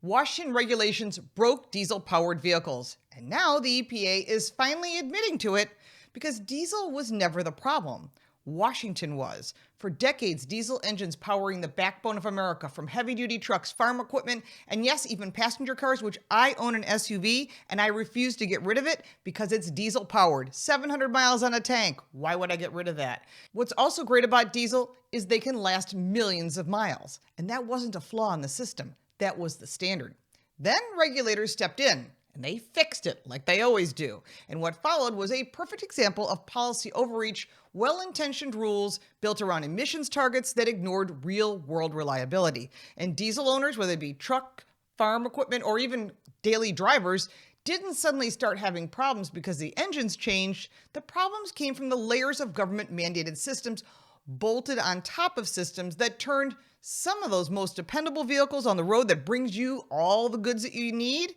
Washington regulations broke diesel-powered vehicles, and now the EPA is finally admitting to it because diesel was never the problem. Washington was. For decades, diesel engines powering the backbone of America, from heavy-duty trucks, farm equipment, and yes, even passenger cars, which I own an SUV, and I refuse to get rid of it because it's diesel-powered. 700 miles on a tank. Why would I get rid of that? What's also great about diesel is they can last millions of miles, and that wasn't a flaw in the system. That was the standard. Then regulators stepped in, and they fixed it like they always do. And what followed was a perfect example of policy overreach, well-intentioned rules built around emissions targets that ignored real-world reliability. And diesel owners, whether it be truck, farm equipment, or even daily drivers, didn't suddenly start having problems because the engines changed. The problems came from the layers of government-mandated systems bolted on top of systems that turned some of those most dependable vehicles on the road that brings you all the goods that you need,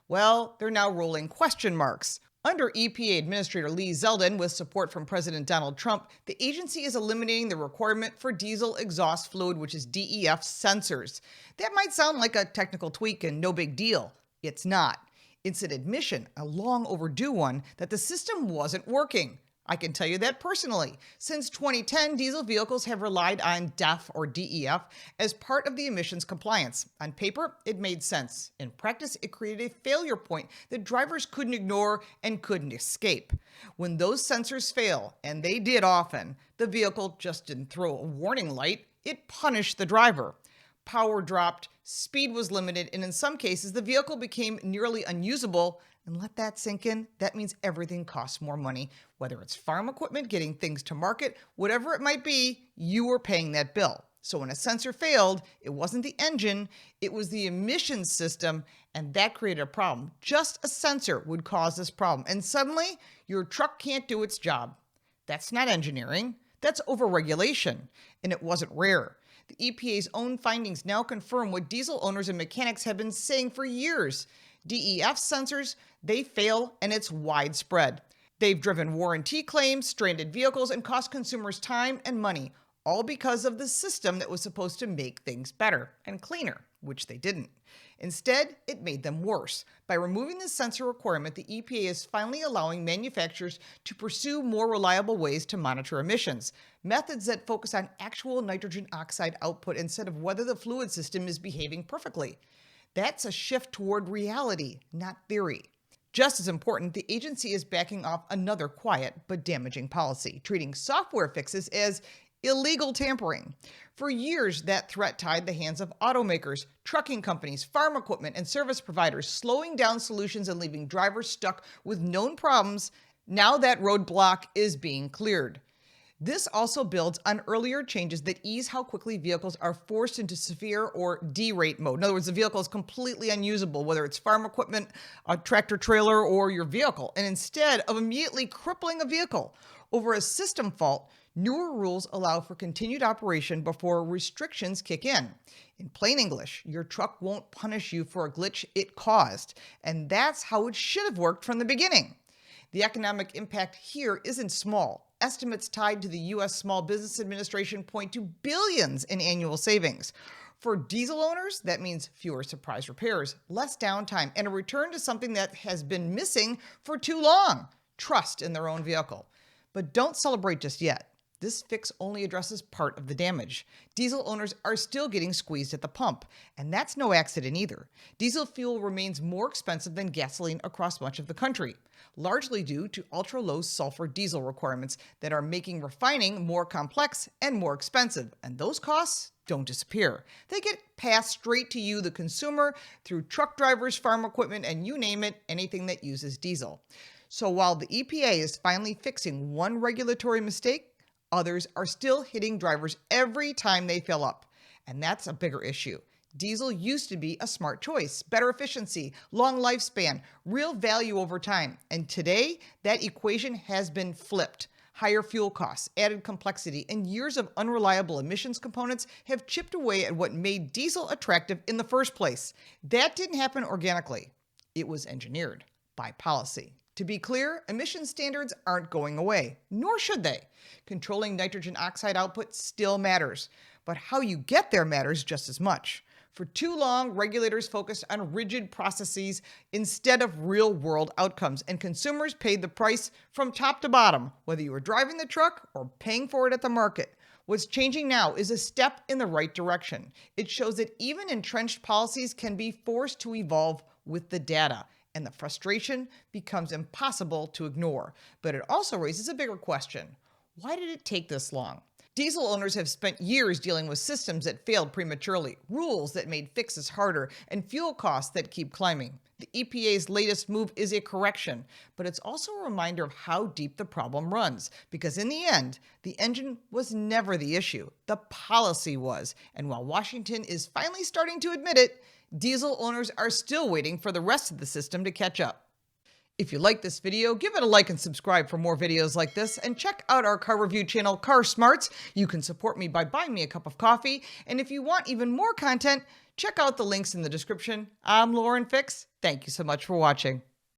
well, they're now rolling question marks. Under EPA Administrator Lee Zeldin, with support from President Donald Trump, the agency is eliminating the requirement for diesel exhaust fluid, which is DEF, sensors. That might sound like a technical tweak and no big deal. It's not. It's an admission, a long overdue one, that the system wasn't working. I can tell you that personally. Since 2010, diesel vehicles have relied on DEF or DEF as part of the emissions compliance. On paper, it made sense. In practice, it created a failure point that drivers couldn't ignore and couldn't escape. When those sensors fail, and they did often, the vehicle just didn't throw a warning light, it punished the driver. Power dropped, speed was limited, and in some cases, the vehicle became nearly unusable. And let that sink in. That means everything costs more money. Whether it's farm equipment, getting things to market, whatever it might be, you were paying that bill. So when a sensor failed, it wasn't the engine, it was the emissions system, and that created a problem. Just a sensor would cause this problem. And suddenly, your truck can't do its job. That's not engineering. That's overregulation. And it wasn't rare. The EPA's own findings now confirm what diesel owners and mechanics have been saying for years. DEF sensors, they fail, and it's widespread. They've driven warranty claims, stranded vehicles, and cost consumers time and money, all because of the system that was supposed to make things better and cleaner, which they didn't. Instead, it made them worse. By removing the sensor requirement, the EPA is finally allowing manufacturers to pursue more reliable ways to monitor emissions, methods that focus on actual nitrogen oxide output instead of whether the fluid system is behaving perfectly. That's a shift toward reality, not theory. Just as important, the agency is backing off another quiet but damaging policy, treating software fixes as illegal tampering. For years, that threat tied the hands of automakers, trucking companies, farm equipment, and service providers, slowing down solutions and leaving drivers stuck with known problems. Now that roadblock is being cleared. This also builds on earlier changes that ease how quickly vehicles are forced into severe or derate mode. In other words, the vehicle is completely unusable, whether it's farm equipment, a tractor trailer, or your vehicle. And instead of immediately crippling a vehicle over a system fault, newer rules allow for continued operation before restrictions kick in. In plain English, your truck won't punish you for a glitch it caused. And that's how it should have worked from the beginning. The economic impact here isn't small. Estimates tied to the U.S. Small Business Administration point to billions in annual savings. For diesel owners, that means fewer surprise repairs, less downtime, and a return to something that has been missing for too long: trust in their own vehicle. But don't celebrate just yet. This fix only addresses part of the damage. Diesel owners are still getting squeezed at the pump, and that's no accident either. Diesel fuel remains more expensive than gasoline across much of the country, largely due to ultra-low sulfur diesel requirements that are making refining more complex and more expensive, and those costs don't disappear. They get passed straight to you, the consumer, through truck drivers, farm equipment, and you name it, anything that uses diesel. So while the EPA is finally fixing one regulatory mistake, others are still hitting drivers every time they fill up. And that's a bigger issue. Diesel used to be a smart choice, better efficiency, long lifespan, real value over time. And today, that equation has been flipped. Higher fuel costs, added complexity, and years of unreliable emissions components have chipped away at what made diesel attractive in the first place. That didn't happen organically. It was engineered by policy. To be clear, emission standards aren't going away, nor should they. Controlling nitrogen oxide output still matters, but how you get there matters just as much. For too long, regulators focused on rigid processes instead of real world outcomes, and consumers paid the price from top to bottom, whether you were driving the truck or paying for it at the market. What's changing now is a step in the right direction. It shows that even entrenched policies can be forced to evolve with the data, and the frustration becomes impossible to ignore. But it also raises a bigger question. Why did it take this long? Diesel owners have spent years dealing with systems that failed prematurely, rules that made fixes harder, and fuel costs that keep climbing. The EPA's latest move is a correction, but it's also a reminder of how deep the problem runs, because in the end, the engine was never the issue. The policy was. And while Washington is finally starting to admit it, diesel owners are still waiting for the rest of the system to catch up. If you like this video, give it a like and subscribe for more videos like this, and check out our car review channel, Car Smarts. You can support me by buying me a cup of coffee, and if you want even more content, check out the links in the description. I'm Lauren Fix. Thank you so much for watching.